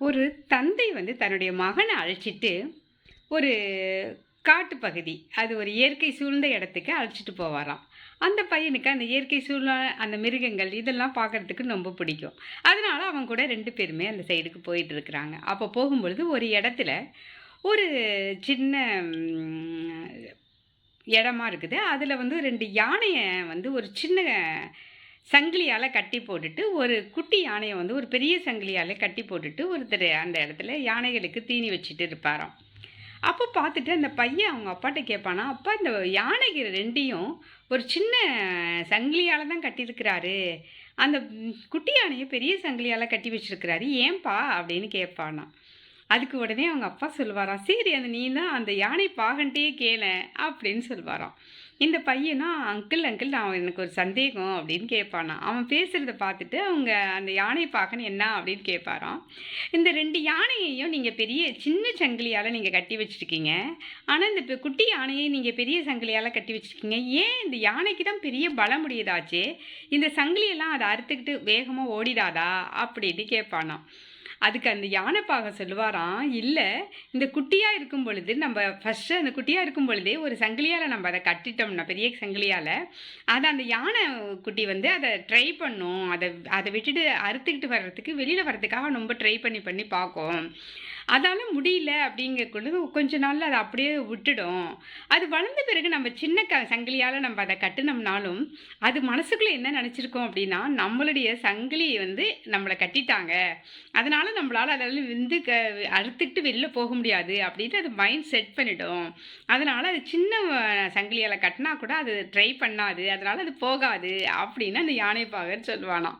ஒரு தந்தை தன்னுடைய மகனை அழைச்சிட்டு ஒரு காட்டு பகுதி, அது ஒரு இயற்கை சூழ்ந்த இடத்துக்கு அழைச்சிட்டு போவாராம். அந்த பையனுக்கு அந்த இயற்கை சூழ்ந்த அந்த மிருகங்கள் இதெல்லாம் பார்க்கறதுக்கு ரொம்ப பிடிக்கும். அதனால அவன் கூட 2 பேருமே அந்த சைடுக்கு போயிட்டு இருக்கிறாங்க. அப்போ போகும்பொழுது ஒரு இடத்துல ஒரு சின்ன ம் இடமா இருக்குது. அதில 2 யானைய ஒரு சின்ன சங்கிலியால கட்டி போட்டுட்டு, ஒரு குட்டி யானைய ஒரு பெரிய சங்கிலியால கட்டி போட்டுட்டு, ஒருத்தர் அந்த இடத்துல யானைகளுக்கு தீனி வச்சுட்டு இருப்பாராம். அப்போ பார்த்துட்டு அந்த பையன் அவங்க அப்பாட்ட கேட்பானாம், "அப்பா இந்த யானைகள் 2யும் ஒரு சின்ன சங்கிலியால தான் கட்டியிருக்கிறாரு. அந்த குட்டி யானைய பெரிய சங்கிலியால கட்டி வச்சிருக்கிறாரு. ஏன்பா?" அப்படின்னு கேட்பானாம். அதுக்கு உடனே அவங்க அப்பா சொல்லுவாராம், "சரி நீ தான் அந்த யானை பாகன்ட்டயே கேளேன்" அப்படின்னு சொல்லுவாராம். இந்த பையனும், "அங்கிள் அங்கிள் நான் எனக்கு ஒரு சந்தேகம்" அப்படின்னு கேட்பானாம். அவன் பேசுறத பார்த்துட்டு அவங்க அந்த யானை பாகன் என்ன அப்படின்னு கேட்பாராம். "இந்த 2 யானையையும் நீங்க சின்ன சங்கிலியால நீங்க கட்டி வச்சிருக்கீங்க. ஆனா இந்த குட்டி யானையை நீங்க பெரிய சங்கிலியால கட்டி வச்சிருக்கீங்க. ஏன் இந்த யானைக்கு தான் பெரிய பலம் உடையதாச்சே. இந்த சங்கிலியெல்லாம் அத அறுத்துக்கிட்டு வேகமா ஓடிடாதா?" அப்படின்னு கேட்பானாம். அதுக்கு அந்த யானைப்பாகன் சொல்லுவாராம், "இல்ல, இந்த குட்டியா இருக்கும் பொழுது ஃபர்ஸ்ட்டு அந்த குட்டியா இருக்கும் பொழுதே ஒரு சங்கிலியால நம்ம அத கட்டிட்டோம்னா, பெரிய சங்கிலியால, அந்த யானை குட்டி அத ட்ரை பண்ணும். அத விட்டுட்டு அறுத்துக்கிட்டு வர்றதுக்கு, வெளியில வர்றதுக்காக ரொம்ப ட்ரை பண்ணி பண்ணி பார்க்கும். அதால முடியல அப்படிங்கக்குள்ள கொஞ்ச நாள்ல அத அப்படியே விட்டுடும். அது வளர்ந்த பிறகு நம்ம சின்ன சங்கிலியால நம்ம அத கட்டுனோம்னாலும், அது மனசுக்குள்ள என்ன நெனச்சிருக்கும் அப்படின்னா, நம்மளுடைய சங்கிலி நம்மள கட்டிட்டாங்க. அதனால நம்மளால அதால அறுத்துக்கிட்டு வெளில போக முடியாது அப்படின்னு அது மைண்ட் செட் பண்ணிடும். அதனால அது சின்ன சங்கிலியால கட்டினா கூட அது ட்ரை பண்ணாது. அதனால அது போகாது அப்படின்னு அந்த யானைப்பாகன் சொல்லுவானாம்.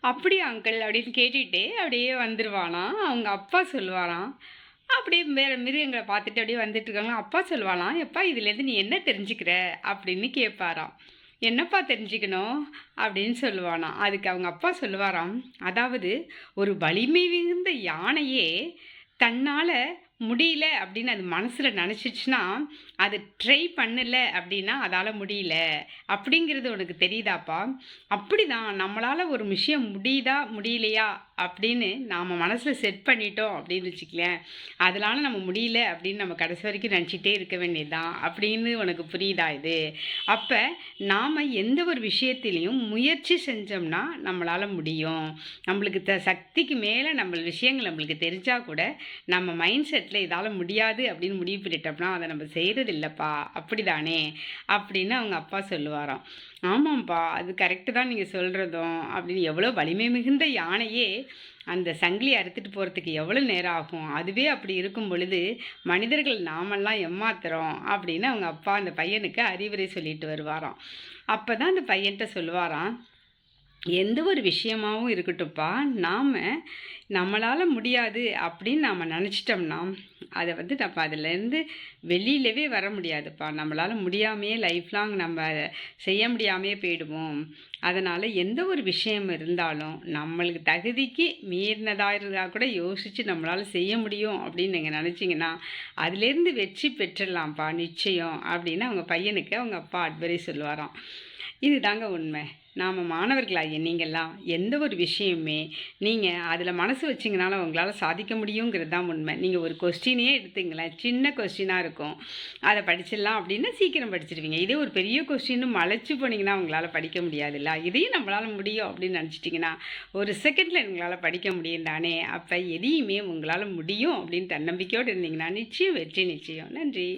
"அப்படியா அங்கிள்?" அப்படின்னு கேட்டுட்டே அப்படியே வந்துருவானாம். அவங்க அப்பா சொல்லுவாராம். அப்படியே வேற மிருகங்கள பார்த்துட்டு அப்படியே வந்துட்டுருக்காங்க. அப்பா சொல்லுவாளாம், "எப்பா இதுலேருந்து நீ என்ன தெரிஞ்சுக்கிற?" அப்படின்னு கேட்பாராம். "என்னப்பா தெரிஞ்சுக்கணும்?" அப்படின்னு சொல்லுவானாம். அதுக்கு அவங்க அப்பா சொல்லுவாராம், "அதாவது ஒரு வலிமை மிகுந்த யானையே தன்னால முடியல அப்படின்னு அது மனசுல நெனச்சிச்சுன்னா, அது ட்ரை பண்ணல அப்படின்னா அதால முடியல. அப்படிங்கிறது உனக்கு தெரியுதாப்பா? அப்படிதான் நம்மளால ஒரு விஷயம் முடியுதா, முடியலையா அப்படின்னு நாம மனசுல செட் பண்ணிட்டோம் அப்படின்னு வச்சுக்கயேன், அதனால நம்ம முடியல அப்படின்னு நம்ம கடைசி வரைக்கும் நெனச்சுட்டே இருக்க வேண்டியது தான். அப்படின்னு உனக்கு புரியுதா இது? அப்ப நாம எந்த ஒரு விஷயத்திலயும் முயற்சி செஞ்சோம்னா நம்மளால முடியும். நம்மளுக்கு சக்திக்கு மேல விஷயங்கள் நம்மளுக்கு தெரிஞ்சா கூட, நம்ம மைண்ட் செட்ல இதால முடியாது அப்படின்னு முடிவு பண்ணிட்டோம்னா, அத நம்ம செய்றது இல்லப்பா. அப்படிதானே?" அப்படின்னு அவங்க அப்பா சொல்லுவாராம். "ஆமாம்ப்பா, அது கரெக்ட்டு தான் நீங்க சொல்றதும்" அப்படின்னு. "எவ்வளோ வலிமை மிகுந்த யானையே அந்த சங்கிலிய அறுத்துட்டு போறதுக்கு எவ்வளோ நேரம் ஆகும்? அதுவே அப்படி இருக்கும் பொழுது, மனிதர்கள் நாமெல்லாம் எம்மாத்திரம்" அப்படின்னு அவங்க அப்பா அந்த பையனுக்கு அறிவுரை சொல்லிட்டு வருவாராம். அப்பதான் அந்த பையன்ட்ட சொல்லுவாராம், "எந்த ஒரு விஷயமாவும் இருக்கட்டும்ப்பா, நாம நம்மளால முடியாது அப்படின்னு நாம நெனச்சிட்டோம்னா, அத நம்ம அதுலேருந்து வெளியிலவே வர முடியாதுப்பா. நம்மளால முடியாமயே லைஃப் லாங் நம்ம அத செய்ய முடியாமயே போயிடுவோம். அதனால எந்த ஒரு விஷயம் இருந்தாலும், நம்மளுக்கு தகுதிக்கு மீறினதா இருந்தா கூட யோசிச்சு நம்மளால செய்ய முடியும் அப்படின்னு நீங்க நெனச்சீங்கன்னா, அதுலேருந்து வெற்றி பெற்றுடலாம்ப்பா நிச்சயம்" அப்படின்னு அவங்க பையனுக்கு அவங்க அப்பா அட்வைஸ் சொல்லுவாராம். இதுதாங்க உண்மை. நாம மாணவர்களாகிய நீங்கலாம் எந்த ஒரு விஷயமுமே நீங்க அதில மனசு வச்சீங்கனாலும் உங்களால சாதிக்க முடியுங்கிறது தான் உண்மை. நீங்க ஒரு கொஸ்டினையே எடுத்துங்களேன், சின்ன கொஸ்டினா இருக்கும். அத படிச்சிடலாம் அப்படின்னா சீக்கிரம் படிச்சிருவீங்க. இதே ஒரு பெரிய கொஸ்டின்னு மலைச்சு போனீங்கன்னா உங்களால படிக்க முடியாதுல்ல. இதையும் நம்மளால முடியும் அப்படின்னு நினச்சிட்டிங்கன்னா, ஒரு செகண்ட்ல உங்களால படிக்க முடியும் தானே! அப்ப எதையுமே உங்களால முடியும் அப்படின்னு தன்னம்பிக்கையோடு இருந்தீங்கன்னா, நிச்சயம் வெற்றி நிச்சயம். நன்றி.